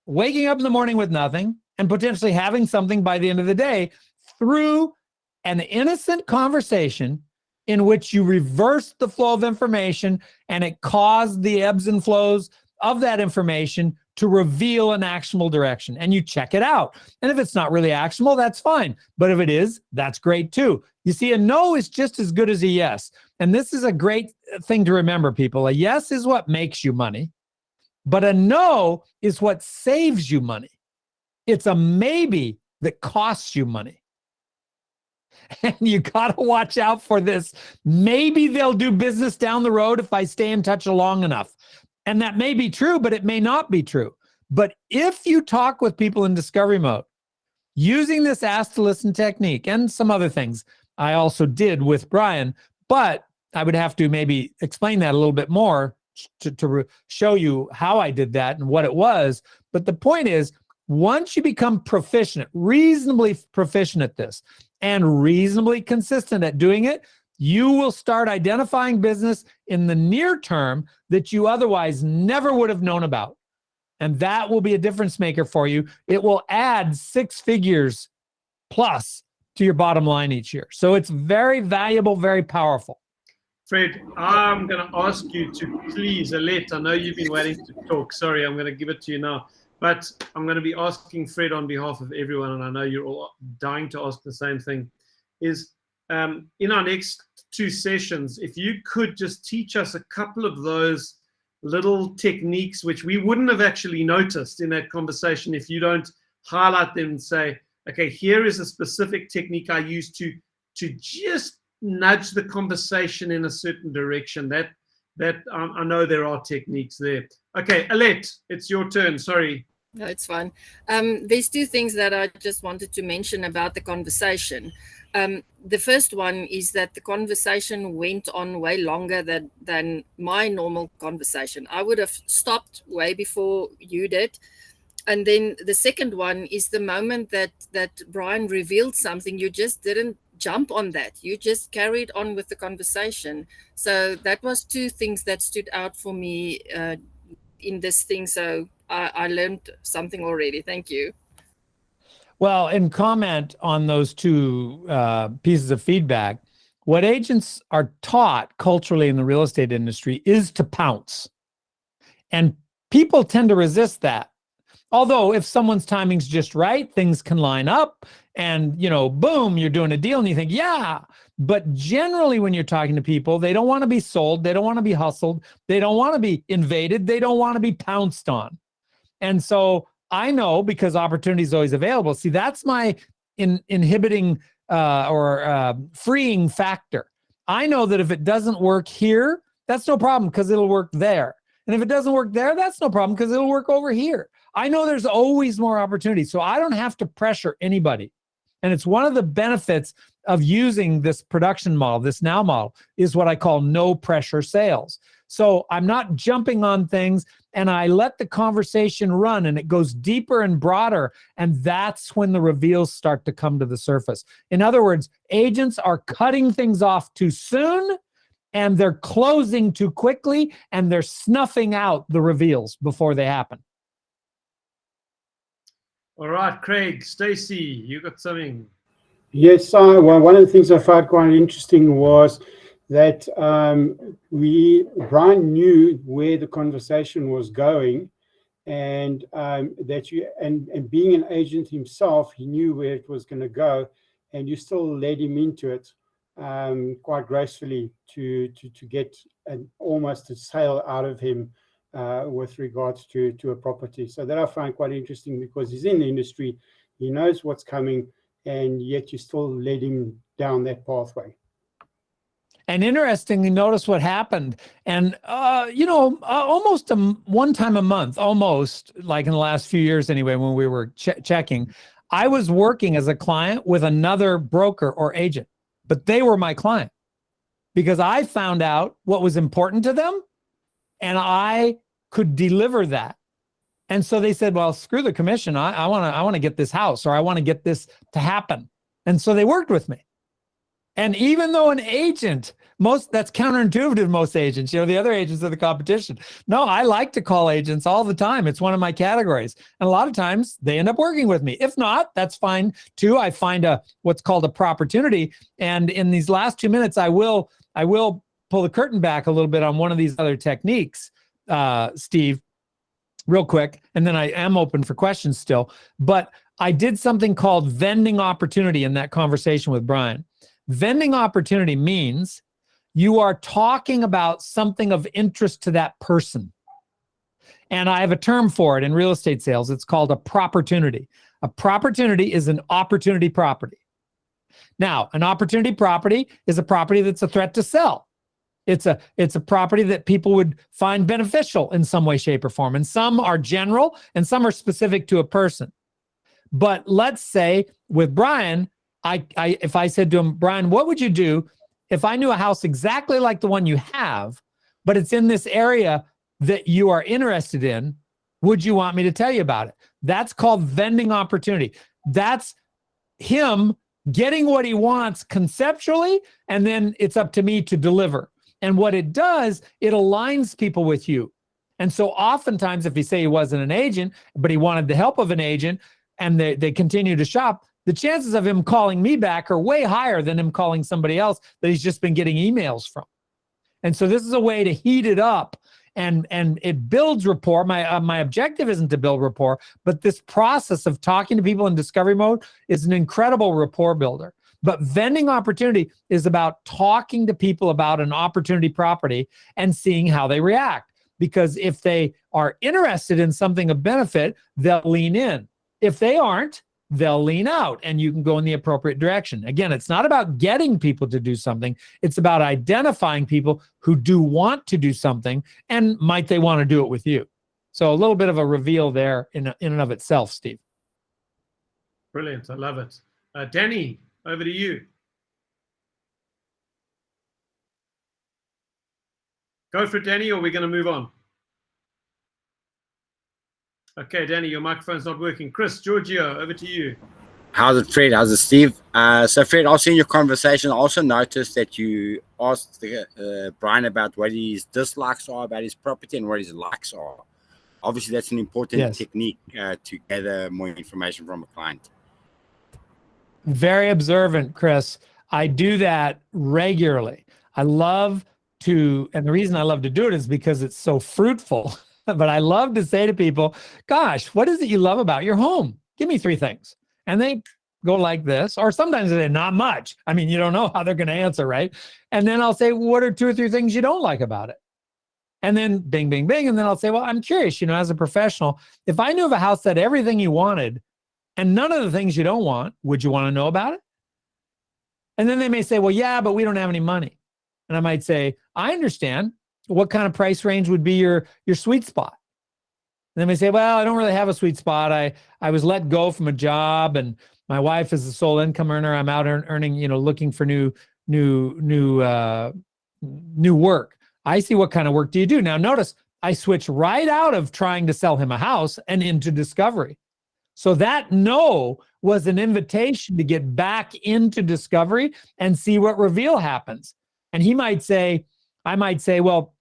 waking up in the morning with nothing and potentially having something by the end of the day through an innocent conversation in which you reverse the flow of information and it caused the ebbs and flows of that information to reveal an actionable direction. And you check it out. And if it's not really actionable, that's fine. But if it is, that's great too. You see, a no is just as good as a yes. And this is a great thing to remember, people. A yes is what makes you money, but a no is what saves you money. It's a maybe that costs you money. And you got to watch out for this. Maybe they'll do business down the road if I stay in touch long enough. And that may be true, but it may not be true. But if you talk with people in discovery mode, using this ask to listen technique and some other things I also did with Brian, but I would have to maybe explain that a little bit more to show you how I did that and what it was. But the point is, once you become proficient, reasonably proficient at this, and reasonably consistent at doing it, you will start identifying business in the near term that you otherwise never would have known about. And that will be a difference maker for you. It will add 6 figures plus to your bottom line each year. So it's very valuable, very powerful. Fred, I'm going to ask you to please, Alette, I know you've been waiting to talk. Sorry, I'm going to give it to you now. But I'm going to be asking Fred on behalf of everyone, and I know you're all dying to ask the same thing, is in our next 2 sessions, if you could just teach us a couple of those little techniques which we wouldn't have actually noticed in that conversation if you don't highlight them and say, okay, here is a specific technique I use to just nudge the conversation in a certain direction. That I know there are techniques there. Okay, Alette, it's your turn. Sorry. No, it's fine. There's 2 things that I just wanted to mention about the conversation. The first one is that the conversation went on way longer than my normal conversation. I would have stopped way before you did. And then the second one is the moment that Brian revealed something, you just didn't jump on that. You just carried on with the conversation. So that was 2 things that stood out for me in this thing. So I learned something already. Thank you. Well, in comment on those 2 pieces of feedback, what agents are taught culturally in the real estate industry is to pounce. And people tend to resist that. Although if someone's timing's just right, things can line up and, boom, you're doing a deal and you think, yeah. But generally when you're talking to people, they don't want to be sold. They don't want to be hustled. They don't want to be invaded. They don't want to be pounced on. And so I know, because opportunity is always available. See, that's my inhibiting or freeing factor. I know that if it doesn't work here, that's no problem because it'll work there. And if it doesn't work there, that's no problem because it'll work over here. I know there's always more opportunity, so I don't have to pressure anybody. And it's one of the benefits of using this production model, this now model, is what I call no pressure sales. So I'm not jumping on things, and I let the conversation run, and it goes deeper and broader, and that's when the reveals start to come to the surface. In other words, agents are cutting things off too soon, and they're closing too quickly, and they're snuffing out the reveals before they happen. All right, Craig, Stacy, you got something? Yes, well, one of the things I found quite interesting was that Brian knew where the conversation was going, and and being an agent himself, he knew where it was going to go, and you still led him into it quite gracefully to get almost a sale out of him with regards to a property. So that I find quite interesting because he's in the industry, he knows what's coming, and yet you still led him down that pathway. And interestingly, notice what happened. And, almost one time a month, almost like in the last few years anyway, when we were checking, I was working as a client with another broker or agent, but they were my client because I found out what was important to them and I could deliver that. And so they said, well, screw the commission. I want to get this house, or I want to get this to happen. And so they worked with me. And even though an agent That's counterintuitive to most agents. The other agents are the competition. No, I like to call agents all the time. It's one of my categories. And a lot of times they end up working with me. If not, that's fine too. I find what's called a propertunity. And in these last 2 minutes, I will pull the curtain back a little bit on one of these other techniques, Steve, real quick. And then I am open for questions still. But I did something called vending opportunity in that conversation with Brian. Vending opportunity means you are talking about something of interest to that person. And I have a term for it in real estate sales. It's called a propertunity. A propertunity is an opportunity property. Now, an opportunity property is a property that's a threat to sell. It's a property that people would find beneficial in some way, shape, or form. And some are general and some are specific to a person. But let's say with Brian, if I said to him, Brian, what would you do if I knew a house exactly like the one you have, but it's in this area that you are interested in? Would you want me to tell you about it? That's called vending opportunity. That's him getting what he wants conceptually, and then it's up to me to deliver. And what it does, it aligns people with you. And so oftentimes, if he say he wasn't an agent, but he wanted the help of an agent, and they continue to shop, the chances of him calling me back are way higher than him calling somebody else that he's just been getting emails from. And so this is a way to heat it up, and it builds rapport. My objective isn't to build rapport, but this process of talking to people in discovery mode is an incredible rapport builder. But vending opportunity is about talking to people about an opportunity property and seeing how they react. Because if they are interested in something of benefit, they'll lean in. If they aren't, they'll lean out, and you can go in the appropriate direction. Again, it's not about getting people to do something. It's about identifying people who do want to do something, and might they want to do it with you. So a little bit of a reveal there in and of itself, Steve. Brilliant. I love it. Danny, over to you. Go for it, Danny, or we're going to move on. Okay, Danny, your microphone's not working. Chris, Giorgio, over to you. How's it, Fred? How's it, Steve? So, Fred, also in your conversation, I also noticed that you asked Brian about what his dislikes are about his property and what his likes are. Obviously, that's an important technique to gather more information from a client. Very observant, Chris. I do that regularly. I love to, and the reason I love to do it is because it's so fruitful. But I love to say to people, gosh, what is it you love about your home? Give me 3 things. And they go like this, or sometimes they say, not much. I mean, you don't know how they're going to answer, right? And then I'll say, what are 2 or 3 things you don't like about it? And then bing, bing, bing. And then I'll say, well, I'm curious, as a professional, if I knew of a house that everything you wanted and none of the things you don't want, would you want to know about it? And then they may say, well, yeah, but we don't have any money. And I might say, I understand. What kind of price range would be your sweet spot? And they may say, well, I don't really have a sweet spot. I was let go from a job, and my wife is the sole income earner. I'm out earning, looking for new work. I see, what kind of work do you do? Now, notice I switch right out of trying to sell him a house and into discovery. So that no was an invitation to get back into discovery and see what reveal happens. And I might say, well,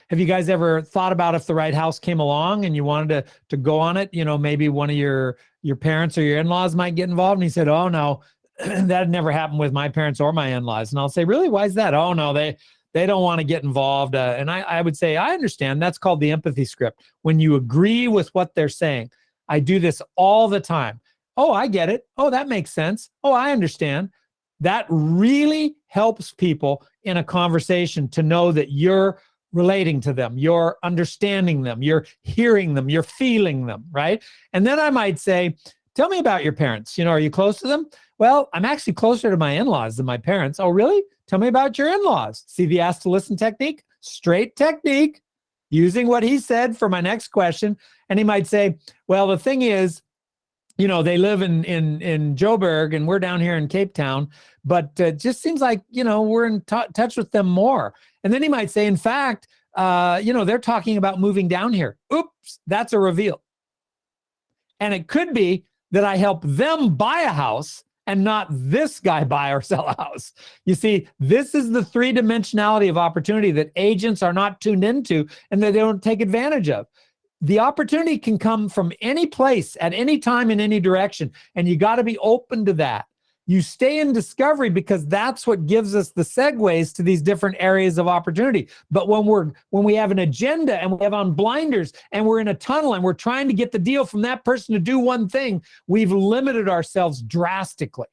have you guys ever thought about if the right house came along and you wanted to go on it? Maybe one of your parents or your in-laws might get involved. And he said, oh, no, that never happened with my parents or my in-laws. And I'll say, really? Why is that? Oh, no, they don't want to get involved. And I would say, I understand. That's called the empathy script. When you agree with what they're saying. I do this all the time. Oh, I get it. Oh, that makes sense. Oh, I understand. That really helps people in a conversation to know that you're relating to them, you're understanding them, you're hearing them, you're feeling them, right? And then I might say, tell me about your parents. Are you close to them? Well, I'm actually closer to my in-laws than my parents. Oh, really? Tell me about your in-laws. See the ask to listen technique? Straight technique, using what he said for my next question. And he might say, well, the thing is, they live in Joburg and we're down here in Cape Town, but it just seems like, we're in touch with them more. And then he might say, in fact, they're talking about moving down here. Oops, that's a reveal. And it could be that I help them buy a house and not this guy buy or sell a house. You see, this is the three-dimensionality of opportunity that agents are not tuned into and that they don't take advantage of. The opportunity can come from any place at any time in any direction, and you got to be open to that. You stay in discovery because that's what gives us the segues to these different areas of opportunity. But when we have an agenda and we have on blinders and we're in a tunnel and we're trying to get the deal from that person to do one thing, we've limited ourselves drastically.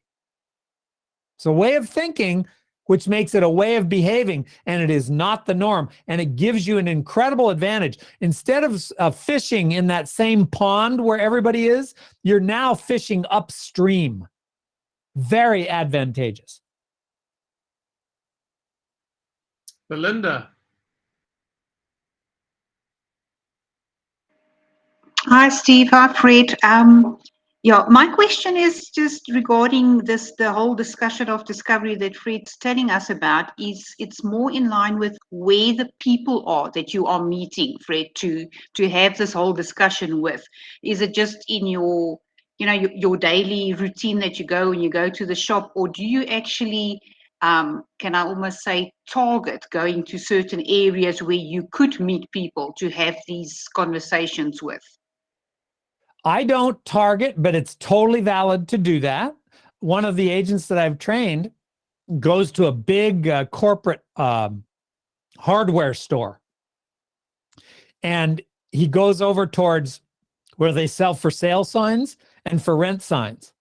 It's a way of thinking, which makes it a way of behaving, and it is not the norm. And it gives you an incredible advantage. Instead of fishing in that same pond where everybody is, you're now fishing upstream. Very advantageous. Belinda. Hi, Steve. Hi, Fred. Yeah, my question is just regarding the whole discussion of discovery that Fred's telling us about. It's more in line with where the people are that you are meeting, Fred, to have this whole discussion with. Is it just in your daily routine that you go when you go to the shop, or do you actually, can I almost say, target going to certain areas where you could meet people to have these conversations with? I don't target, but it's totally valid to do that. One of the agents that I've trained goes to a big corporate hardware store. And he goes over towards where they sell for sale signs and for rent signs.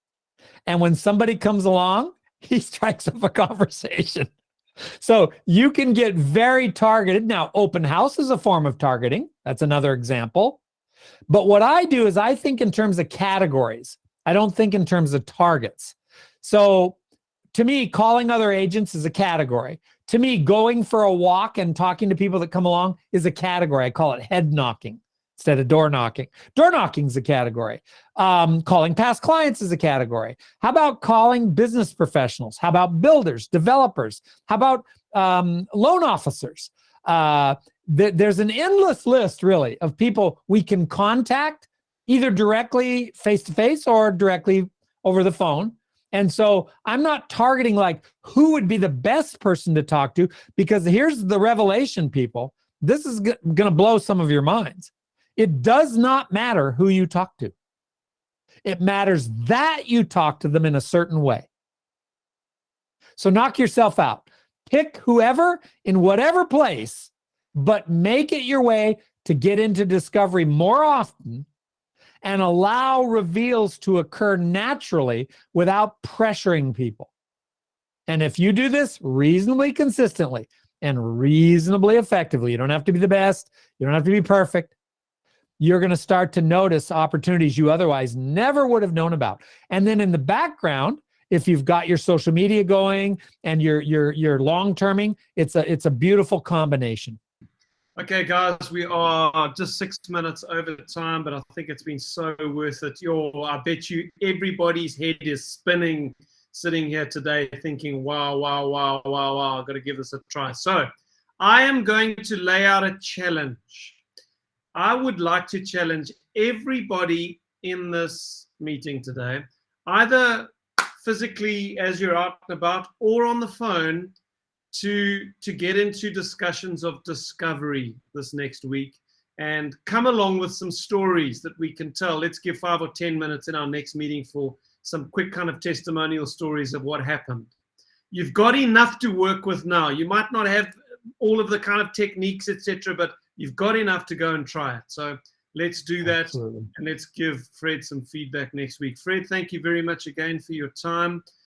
And when somebody comes along, he strikes up a conversation. So you can get very targeted. Now, open house is a form of targeting. That's another example. But what I do is I think in terms of categories. I don't think in terms of targets. So to me, calling other agents is a category. To me, going for a walk and talking to people that come along is a category. I call it head knocking instead of door knocking. Door knocking is a category. Calling past clients is a category. How about calling business professionals? How about builders, developers? How about loan officers? There's an endless list, really, of people we can contact either directly face-to-face or directly over the phone. And so I'm not targeting like who would be the best person to talk to, because here's the revelation, people. This is going to blow some of your minds. It does not matter who you talk to. It matters that you talk to them in a certain way. So knock yourself out. Pick whoever in whatever place, but make it your way to get into discovery more often and allow reveals to occur naturally without pressuring people. And if you do this reasonably consistently and reasonably effectively, you don't have to be the best, you don't have to be perfect, you're going to start to notice opportunities you otherwise never would have known about. And then in the background, if you've got your social media going and you're long-terming, it's a beautiful combination. Okay, guys, we are just 6 minutes over time, but I think it's been so worth it. I bet you everybody's head is spinning sitting here today thinking, wow, wow, wow, wow, wow, I've got to give this a try. So I am going to lay out a challenge. I would like to challenge everybody in this meeting today, either physically as you're out and about or on the phone, to get into discussions of discovery this next week and come along with some stories that we can tell. Let's give 5 or 10 minutes in our next meeting for some quick kind of testimonial stories of what happened. You've got enough to work with now. You might not have all of the kind of techniques, etc., but you've got enough to go and try it. So let's do that. Absolutely. And let's give Fred some feedback next week. Fred, thank you very much again for your time.